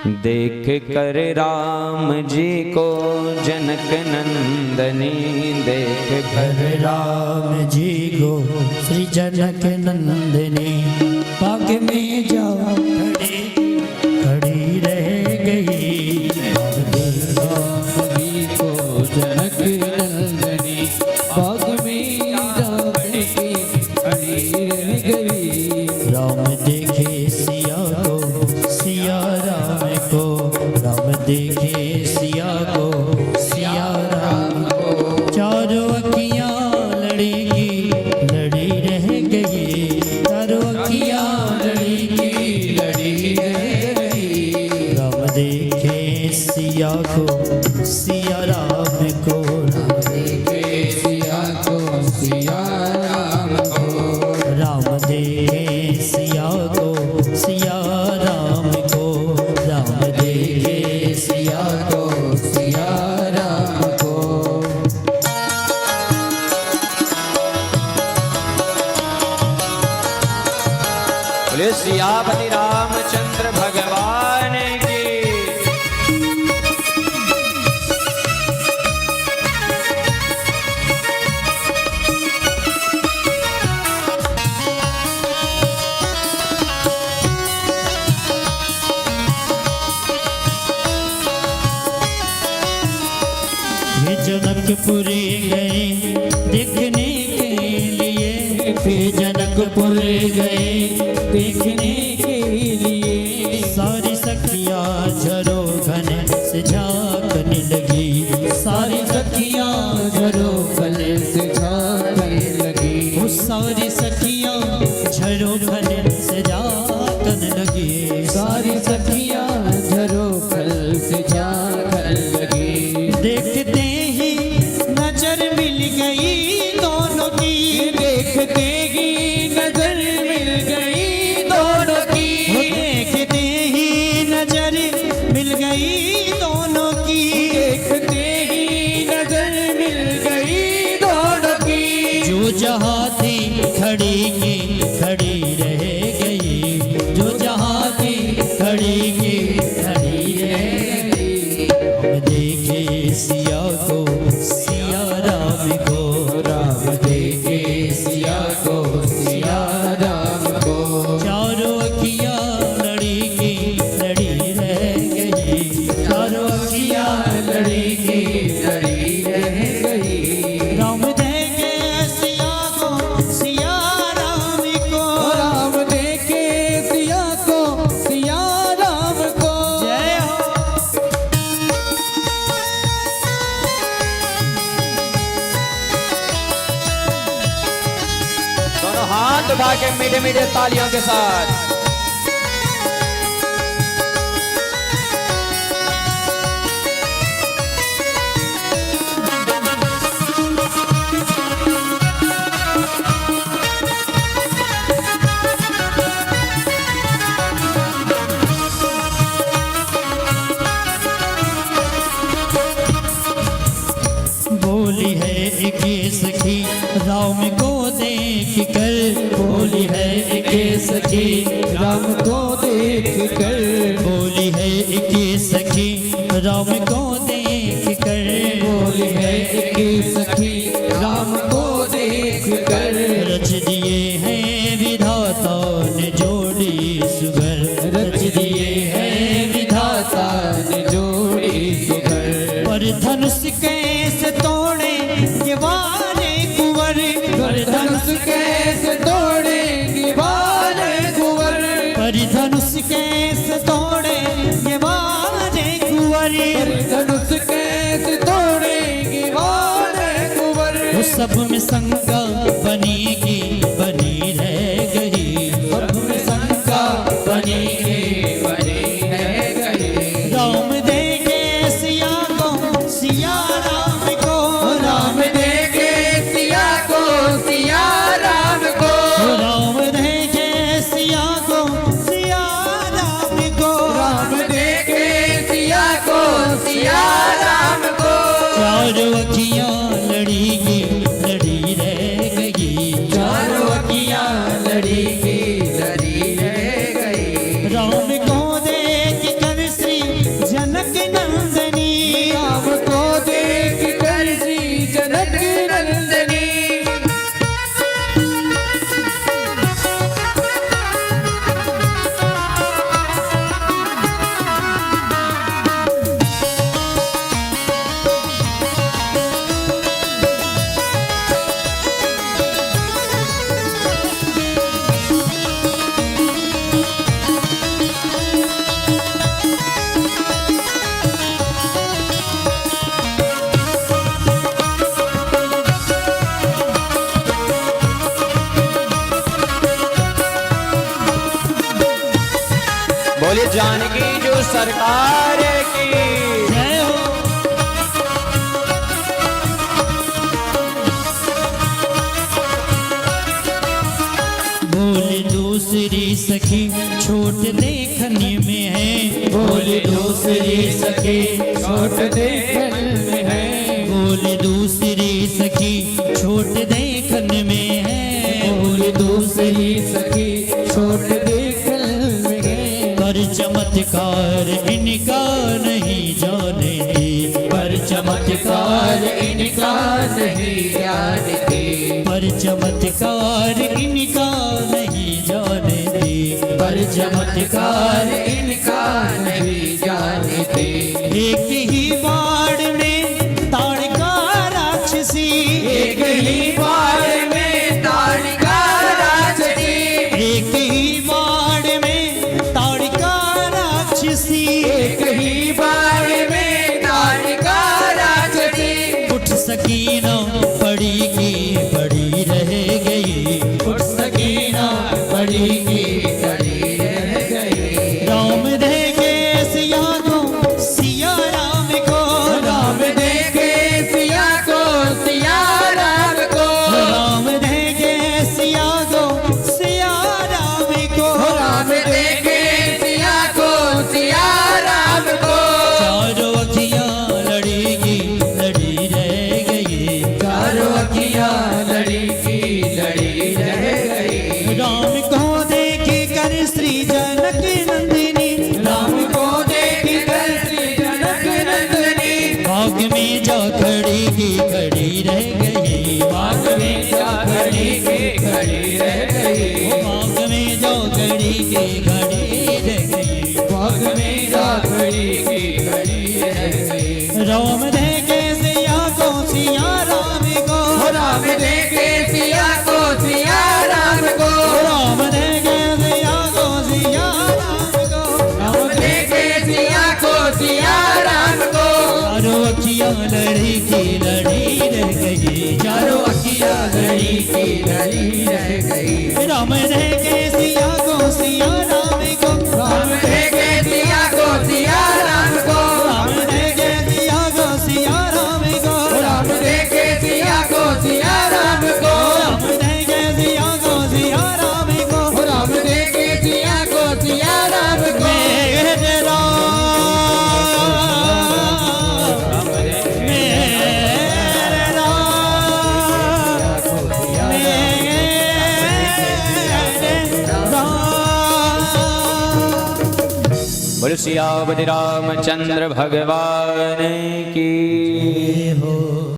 देख कर राम जी को जनक नंदनी, देख कर राम जी को श्री जनक नंदनी, पाग में जाओ खड़ी रह गई। राम जी को जनक नंदनी, पाग में जाओ खड़ी रह गई। राम देखे सिया को सिया राम को, राम देखे सिया को सिया राम को, चारों अखियां लड़ेगी लड़ी रह गई, चारों अखियां लड़ेगी लड़ी रह गई। राम देखे सिया को सिया राम को, राम देखे सिया को सिया राम को, राम देखे सिया को सिया राम को, राम देखे सिया को सिया राम को। बोले सियापति रामचंद्र भगवान की। वे जनकपुरी गए देखने के लिए, वे जनकपुर गए देखने के लिए। सारी सखियां झरोखन से झांकने लगी, सारी सखियां झरोखन से झांकने लगी, वो सारी सखियां झरोखन से झांकने लगी, सारी सखियां झरोखल से झांकने लगी। देखते ही नजर मिल गई दोनों की, देखते ही नजर मिल गई दोनों की, देखते ही नजर मिल गई दोनों की, देखते ही नजर मिल गई दोनों की। जो जहाँ थी खड़ी की खड़ी रह गई, जो जहाँ थी खड़ी की खड़ी रह गई। हम देखे सिया को सिया राम को, राम देखे सिया को सिया राम को, चारों अखियां लड़ी की लड़ी रह गई, चारों अखियां लड़ी की लड़ी रह गई। राम देखे सिया को सिया राम को, राम देखे सिया को सिया राम को। जय हो। दोनों हाथ उठा के मीठे मीठे तालियों के साथ। बोली है एक सखी राम को देख कर, बोली है एक सखी राम को देख कर, बोली है एक सखी राम को देख कर, बोली है एक सखी राम को देख कर। रच दिए हैं विधाता ने जोड़ी सुगर, रच दिए हैं विधाता ने जोड़ी सुगर। पर धनुष कैसे तोड़े ये वाले कुंवर, पर धनुष कैसे तोड़े दीवाने कुंवर, पर धनुष कैसे तोड़े ये वाले कुंवर। पर धनुष कैसे तोड़े दीवाने कुंवर। वो सब में शंका बनेगी बनी रह गई, सब में शंका बनी बनी रह गई। राम देखे सिया को सिया राम को, राम देखे सिया को सिया राम को, राम देखे सिया को सिया राम को, राम देखे सिया को सिया राम को। चारों अखियां लड़ी की लड़ी रह गई, चारों अखियां लड़ी की लड़ी रह गई। राम को देख कर श्री बोलिए जानकी जो सरकार की जय हो। बोले दूसरी सखी छोट देखने में है, बोले दूसरी सखी छोट देखने में है, बोले दूसरी सखी छोट देखने में है, बोले दूसरी सखी छोट देखने में है, पर चमत्कार इनका नहीं जाने दे, पर चमत्कार इनका नहीं जानते, पर चमत्कार इनका नहीं जाने दे, पर चमत्कार इनका नहीं जानते। एक ही बाण में ताड़का राक्षसी, एक ही बार में ताड़का राक्षसी, एक ही बाण में ताड़का राक्षसी, एक ही बार में ताड़का राक्षसी, उठ सकी न पड़ी की पड़ी रह गई, उठ सकी ना पड़ी की कड़ी रह गई, राम देखे सिया को सिया राम को, राम देखे सिया को सिया राम को, राम देखे सिया को सिया राम को, राम देखे सिया को सिया राम को, चारों अखियां लड़ेगी लड़ी रह गई, चारों अखियां लड़ी की लड़ी रह गई, राम को देखी कर श्री जनक नंदिनी, राम को देखी कर श्री जनक नंदिनी, बाग में जा खड़ी की खड़ी रह गई, बाग में जा खड़ी की खड़ी रह गई, बाग में जा खड़ी की खड़ी रह गई, बाग में जा खड़ी की खड़ी रह गई, राम देखे सिया को सिया राम को, राम देखे सिया को सिया राम को, राम देखे सिया को सिया राम को, राम देखे सिया को सिया राम को, चारों अखियां लड़ी की लड़ी रह गई, चारों अखियां लड़ी की लड़ी रह गई, राम देखे सिया को सिया राम को, राम देखे सिया को सिया राम को, राम देखे सिया को सिया राम को, राम देखे सिया को सिया राम को, राम देखे सिया को सिया राम को, राम देखे सिया को सिया राम को, मेरे राम मेरे राम बोलो सियावति रामचंद्र भगवान की